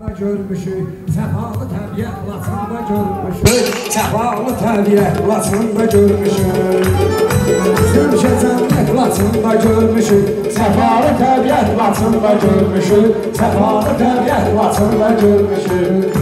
Görmüşük, səfalı təbiət Laçında görmüşük, səfalı təbiət Laçında görmüşük. Sürüşə cənnət Laçında görmüşük, səfalı təbiət Laçında görmüşük, səfalı təbiət Laçında görmüşük.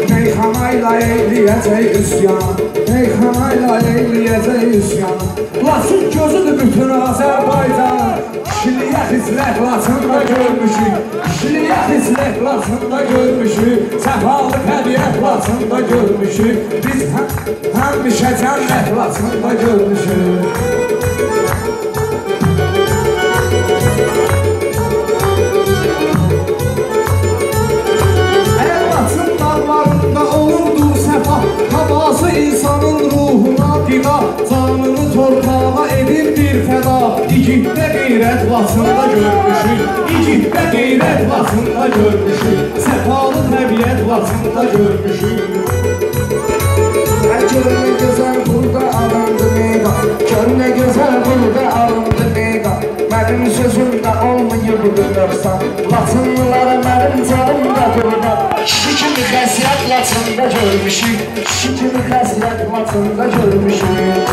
Meyxanayla eyləyəcək üsyan, meyxanayla eyləyəcək üsyan. Laçın gözüdür bütün Azərbaycan, kişiliyə xizlət Laçında görmüşük, kişiliyə xizlət Laçında görmüşük, səfalı təbiət Laçında görmüşük, biz həmişə cənnət Laçında görmüşük. Havası insanın ruhuna qida, canını torpağa edir bir fəda. İgiddə qeyrət Laçında görmüşük, İgiddə qeyrət Laçında görmüşük, səfalı təbiət Laçında görmüşük. Gör nə gözəl burada alındı meydan, gör nə gözəl burada alındı meydan. Mənim sözümdə olmayıb nöqsan, Laçınlılara mənim canımda durdan. Kişi kimi xəsiyyət Laçında görmüşük, kişi kimi xəsiyyət Laçında görmüşük.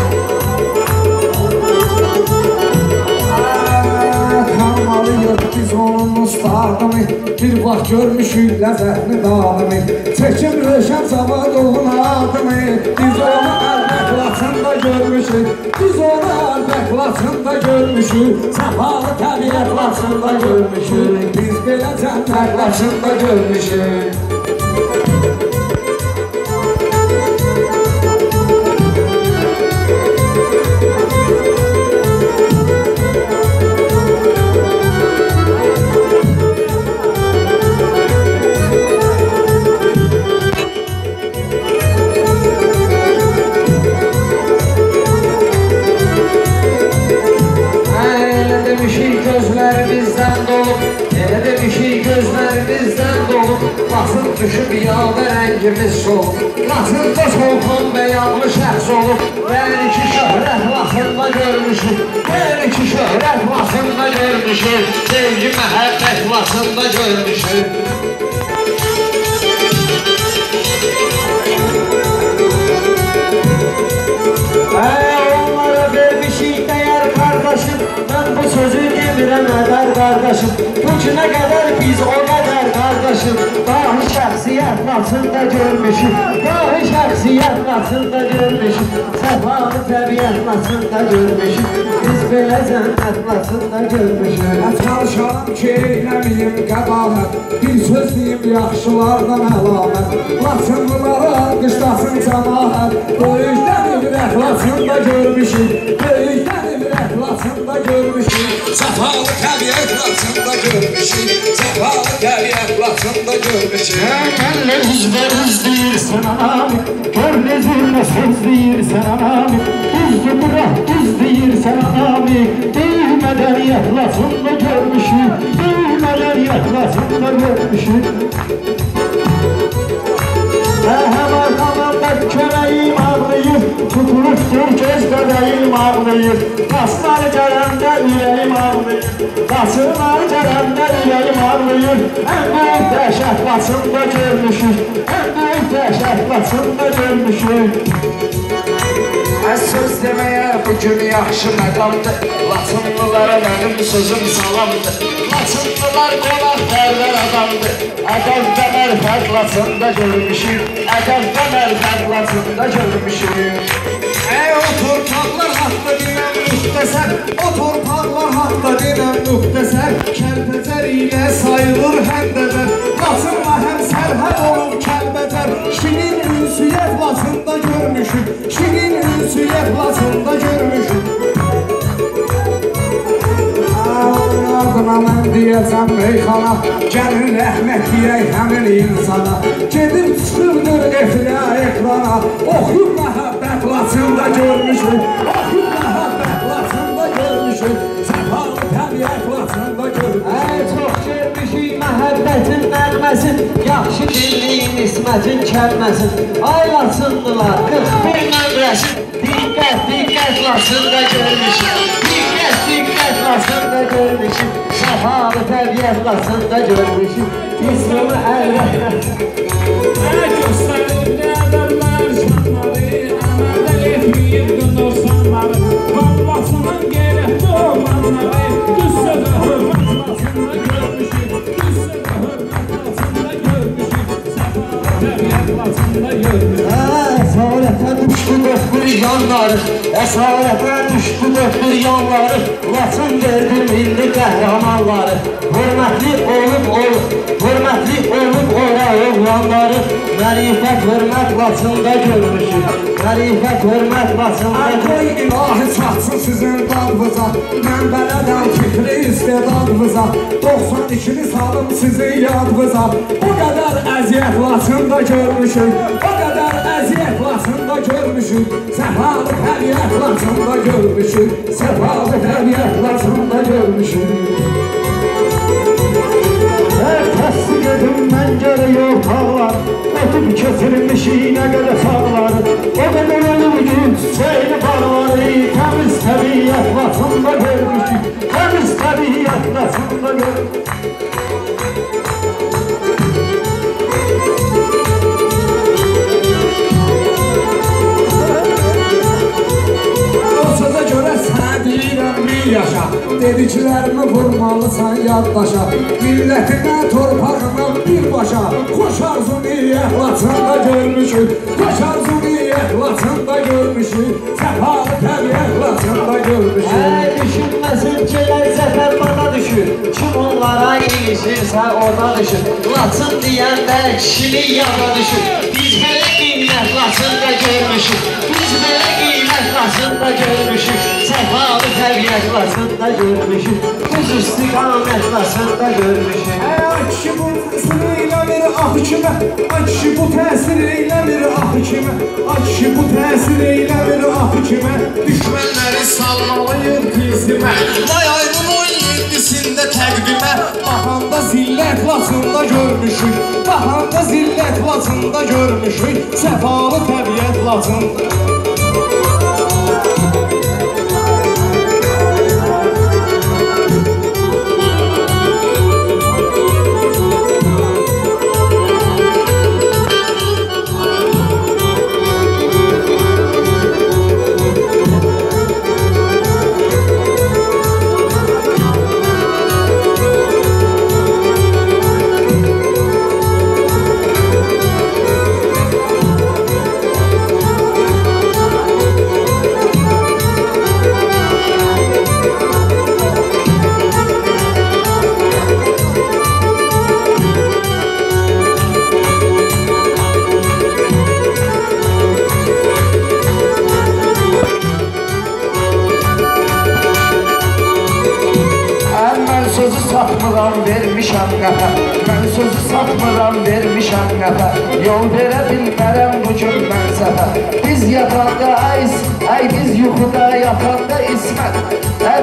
Tanımalıyıq biz onun ustadını, bir vaxt görmüşük ləzzətli dadını. Çəkim Röşən Cavadovun adını, biz onu əlbət Laçında görmüşük, biz onu əlbət Laçında görmüşük, səfalı təbiət Laçında görmüşük, biz belə cənnət Laçında görmüşük. Laçın düşüb yağda rəngimiz solub, Laçında solxan bəyağlı şəxs olub. Yəni ki şöhrət Laçında görmüşük, yəni ki şöhrət Laçında görmüşük, sevgi məhəbbət Laçında görmüşük. Onlara vermişik dəyər qardaşım, mən bu sözü demirəm ədər qardaşım. Bu günə qədər biz o qədər qardaşım, dahi şəxsiyyət Laçında görmüşük, dahi şəxsiyyət Laçında görmüşük, səfalı təbiət Laçında görmüşük, biz belə cənnət Laçında görmüşük. Çalışaram ki, eyləməyim qəbahət, bir söz deyim yaxşılardan əlamət. Laçınlılara qışlasın cəmaət, böyükdən ibrət Laçında görmüşük, böyükdən ibrət Laçında görmüşük, səfalı təbiət Laçında görmüşük, səfalı təbiət Laçında görmüşük. Mənlə üzbərüz deyirsən anami, gör nezirlə söz deyirsən anami, düzdür bura, düz deyirsən anami, deyil mədəniyyət Laçında görmüşük, deyil mədəniyyət Laçında görmüşük. Həm arqamda könəyim ağlayır, tutulubdur göz qədəyim ağlayır, Qaslar gələndə ürəyim ağlayır, Laçınlar gələndə ürəyim ağlayır. Ən böyük dəhşət Laçında görmüşük, ən böyük dəhşət Laçında görmüşük. Söz deməyə bugün yaxşı məqamdır, Laçınlılara mənim sözüm salamdır. Laçınlılar qonaq dərlər adamdır, ədəb və mərfəd Laçında görmüşük, ədəb və mərfəd Laçında görmüşük. O torpaqlar haqda deyəm müxtəsər, o torpaqlar haqda deyəm müxtəsər, Kəlbəcər ilə sayılır həmdəbər, Laçınla həm sərhəd olub Kəlbəcər. Şirin ünsiyyət Laçında görmüşük, şirin ünsiyyət Laçında görmüşük. Ardına mən deyim deyəcəm meyxana, gəlin rəhmət deyək həmin insana. Gedib çıxırdır efirə, ekrana, oxuyub məhəbbət Laçında görmüşük, oxuyub məhəbbət Laçında görmüşük, səfalı təbiət Laçında görmüşük. Çox görmüşük məhəbbətin nərməsin, yaxşı dinliyin ismətin kəlməsin. Ay Laçındılar, 41 nömrəsin, diqqət, diqqət Laçında görmüşük, diqqət, diqqət Laçında görmüşük, səfalı təbiət Laçında görmüşük, ismimi əlbəttə. Göstərir qədərlər şanları, əmələ etməyib dönürsanları, Laçının qeyrətli oğlanları, düz sözə hörmət Laçında görmüşük, düz sözə hörmət Laçında görmüşük, səfalı təbiət Laçında görmüşük. Əsarətə düşdü döktür yanları, əsarətə düşdü döktür yanları, Laçın verdi milli qəhrəmanları, hörmətli olub ora oğlanları, mərifət hörmət Laçında görmüşük, mərifət hörmət Laçında görmüşük. Qoy ilahi çatsın sizin dadınıza, mən bələdəm fikri istedadınıza, 92-ni salım sizin yadınıza, o qədər əziyyət Laçında görmüşük, o qədər əziyyət Laçında görmüşük, səfalı təbiət Laçında görmüşük, səfalı təbiət Laçında görmüşük. Təsdiq edin məncələ yortaqlar, ötüb keçirmişik nə qədər sağları, o qədər ölüm gün çiçəyini bağları, təmiz təbiət Laçında görmüşük, təmiz təbiət Laçında görmüşük. Sözə görə sənə deyirəm bir yaşa, dediklərimi vurmalısan yaddaşa, millətinə, torpağına birbaşa, xoş arzu niyyət Laçında görmüşük, xoş arzu niyyət Laçında görmüşük, səfalı təbiət Laçında görmüşük. Düşünməsin ki, zəfər bana düşür, kim onlara ilişirsə ona düşür, Laçın deyəndə kişilik yada düşür, biz belə qiymət Laçında görmüşük, biz belə qiymət Laçında görmüşük, səfalı təbiət Laçında görmüşük, düz istiqamət Laçında görmüşük. Ay kişi bu təsir eyləmir ah kimə, ay kişi bu təsir eyləmir ah kimə, ay kişi bu təsir eyləmir ah kimə, düşmənləri salmalıyım pizimə, vay ayrın 17-sində təqvimə, baxanda zillət Laçında görmüşük, baxanda zillət Laçında görmüşük, səfalı təbiət Laçında. Vermişəm qəfə, mən sözü satmıram, vermişəm qəfə, yol verə bilmərəm bu gün mən səfə. Biz yatanda ay biz yuxuda yatanda İsmət,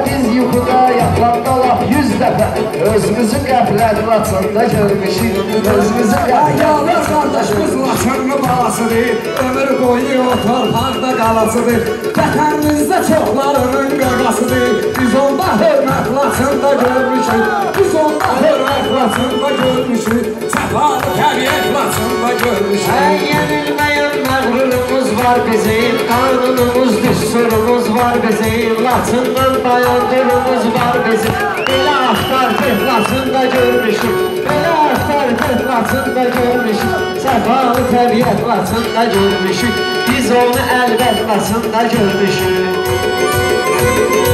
biz yuxuda yatanda laf 100 dəfə, özümüzü qəflət Laçında görmüşük, özümüzü qəflət Laçında görmüşük. Laçınlı balasıdır, ömür boyu o torpaqda qalasıdır, vətənimizdə çoxlarının qaqasıdır, biz onda hörmət Laçında görmüşük, biz onda hörmət Laçında görmüşük, səfalı təbiət Laçında görmüşük. Yenilməyən məğrurumuz var bizim, qanunumuz, düsturumuz var bizim, Laçından dayandırımız var bizim, belə axtardık Laçında görmüşük, belə axtardık Laçında görmüşük, səfalı təbiət Laçında görmüşük, biz onu əlbət Laçında görmüşük.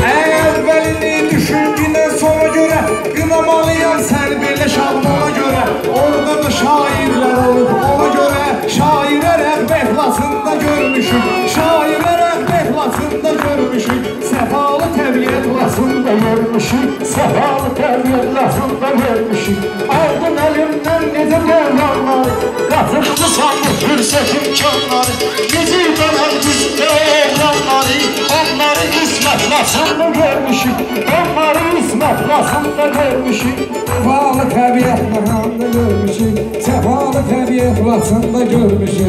Əvvəlini düşündündən sonra görə, qınamalıyam sən belə şadlana görə, orada da şairlər olub ona görə, şairə rəğbət Laçında görmüşük, şairə rəğbət Laçında görmüşük, səfalı təbiət Laçında görmüşük. görmüşük, səfalı təbiyyət lafında görmüşük. Aldın əlimdən necə qovlanları, qatırdı sandı fürsət imkanları. Bizi dönər bizdə oğlanları, onları İsmət lafında görmüşük, onları İsmət lafında görmüşük. Səfalı təbiyyət lafında görmüşük, səfalı təbiyyət lafında görmüşük.